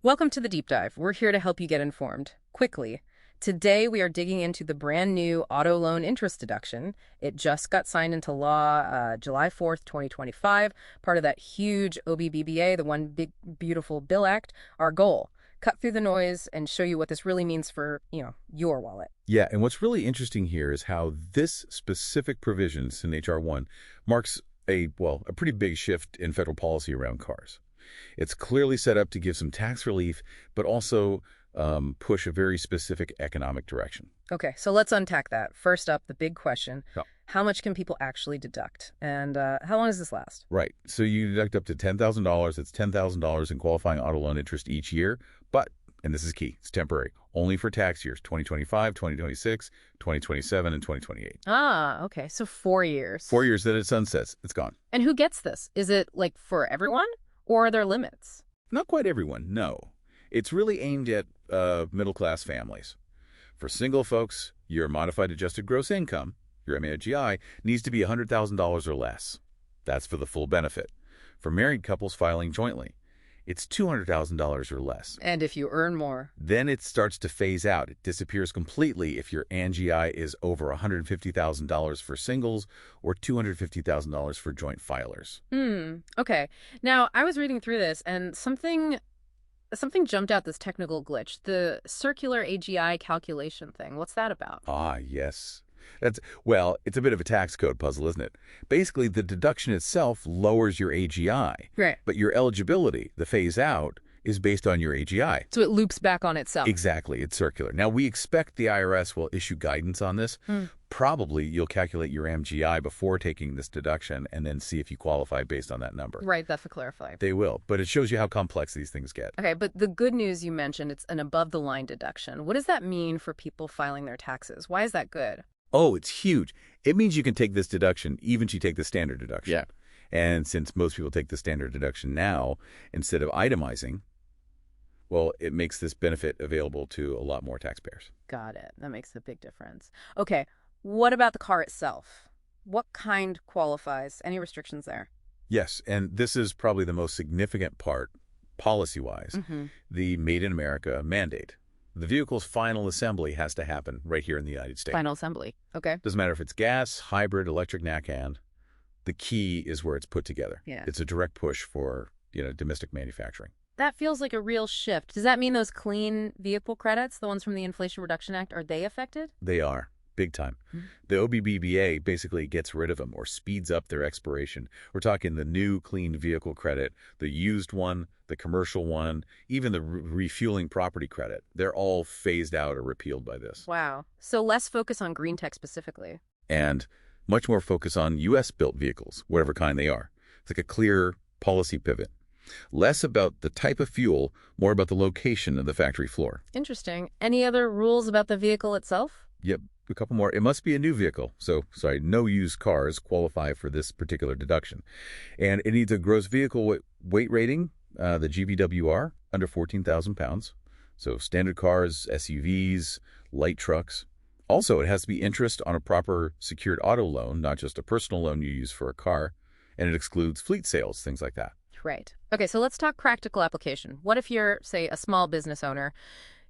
Welcome to the Deep Dive. We're here to help you get informed quickly. Today, we are digging into the brand new auto loan interest deduction. It just got signed into law July 4th, 2025, part of that huge OBBBA, the One Big Beautiful Bill Act. Our goal, cut through the noise and show you what this really means for, your wallet. Yeah, and what's really interesting here is how this specific provision in H.R. 1 marks a pretty big shift in federal policy around cars. It's clearly set up to give some tax relief, but also push a very specific economic direction. Okay, so let's unpack that. First up, the big question, Yeah. how much can people actually deduct? And how long does this last? Right. So you deduct up to $10,000. That's $10,000 in qualifying auto loan interest each year. But, and this is key, it's temporary, only for tax years 2025, 2026, 2027, and 2028. Ah, okay, so 4 years. 4 years that it sunsets. It's gone. And who gets this? Is it like for everyone? Or are there limits? Not quite everyone, no. It's really aimed at middle-class families. For single folks, your modified adjusted gross income, your MAGI, needs to be $100,000 or less. That's for the full benefit. For married couples filing jointly, it's $200,000 or less. And if you earn more? Then it starts to phase out. It disappears completely if your ANGI is over $150,000 for singles or $250,000 for joint filers. Okay. Now, I was reading through this and something jumped out, this technical glitch, the circular AGI calculation thing. What's that about? Ah, yes. It's a bit of a tax code puzzle, isn't it? Basically, the deduction itself lowers your AGI. Right. But your eligibility, the phase out, is based on your AGI. So it loops back on itself. Exactly. It's circular. Now, we expect the IRS will issue guidance on this. Probably you'll calculate your MGI before taking this deduction and then see if you qualify based on that number. Right, that's to clarify. They will, but it shows you how complex these things get. Okay, but the good news you mentioned, it's an above-the-line deduction. What does that mean for people filing their taxes? Why is that good? Oh, it's huge. It means you can take this deduction even if you take the standard deduction. Yeah. And since most people take the standard deduction now, instead of itemizing, well, it makes this benefit available to a lot more taxpayers. Got it. That makes a big difference. Okay, what about the car itself? What kind qualifies? Any restrictions there? Yes, and this is probably the most significant part, policy-wise, the Made in America mandate. The vehicle's final assembly has to happen right here in the United States. Final assembly. Okay. Doesn't matter if it's gas, hybrid, electric, NACAN. The key is where it's put together. Yeah. It's a direct push for, domestic manufacturing. That feels like a real shift. Does that mean those clean vehicle credits, the ones from the Inflation Reduction Act, are they affected? They are. Big time. The OBBBA basically gets rid of them or speeds up their expiration. We're talking the new clean vehicle credit, the used one, the commercial one, even the refueling property credit. They're all phased out or repealed by this. Wow. So less focus on green tech specifically. And much more focus on U.S.-built vehicles, whatever kind they are. It's like a clear policy pivot. Less about the type of fuel, more about the location of the factory floor. Interesting. Any other rules about the vehicle itself? Yep. A couple more. It must be a new vehicle. No used cars qualify for this particular deduction. And it needs a gross vehicle weight rating, the GVWR, under 14,000 pounds. So standard cars, SUVs, light trucks. Also, it has to be interest on a proper secured auto loan, not just a personal loan you use for a car. And it excludes fleet sales, things like that. Right. Okay, so let's talk practical application. What if you're, say, a small business owner?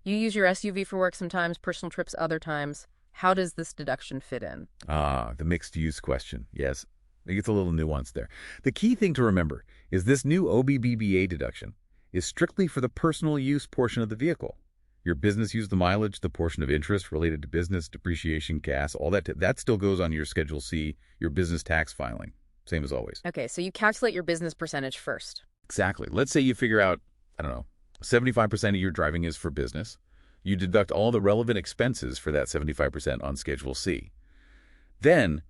You use your SUV for work sometimes, personal trips other times. How does this deduction fit in? Ah, the mixed use question. Yes, it gets a little nuanced there. The key thing to remember is this new OBBBA deduction is strictly for the personal use portion of the vehicle. Your business use the mileage, the portion of interest related to business, depreciation, gas, all that still goes on your Schedule C, your business tax filing. Same as always. Okay, so you calculate your business percentage first. Exactly. Let's say you figure out, 75% of your driving is for business. You deduct all the relevant expenses for that 75% on Schedule C. Then,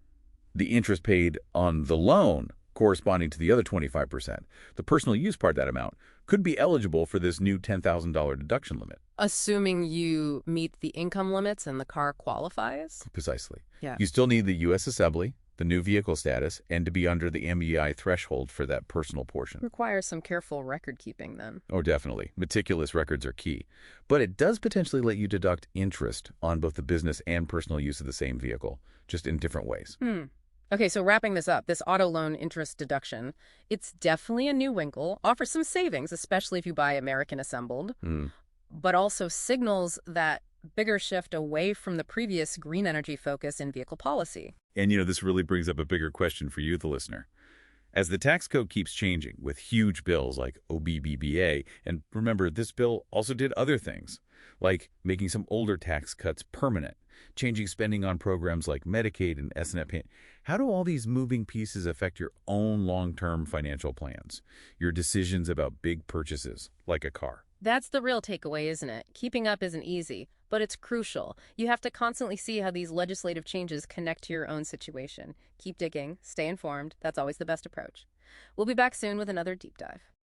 the interest paid on the loan corresponding to the other 25%, the personal use part of that amount, could be eligible for this new $10,000 deduction limit. Assuming you meet the income limits and the car qualifies? Precisely. Yeah. You still need the U.S. assembly, the new vehicle status, and to be under the MBI threshold for that personal portion. Requires some careful record keeping then. Oh, definitely. Meticulous records are key. But it does potentially let you deduct interest on both the business and personal use of the same vehicle, just in different ways. Okay, so wrapping this up, this auto loan interest deduction, it's definitely a new winkle, offers some savings, especially if you buy American assembled, Hmm. but also signals that bigger shift away from the previous green energy focus in vehicle policy. And this really brings up a bigger question for you, the listener. As the tax code keeps changing with huge bills like OBBBA, and remember, this bill also did other things, like making some older tax cuts permanent, changing spending on programs like Medicaid and SNP. How do all these moving pieces affect your own long-term financial plans, your decisions about big purchases, like a car? That's the real takeaway, isn't it? Keeping up isn't easy, but it's crucial. You have to constantly see how these legislative changes connect to your own situation. Keep digging, stay informed. That's always the best approach. We'll be back soon with another deep dive.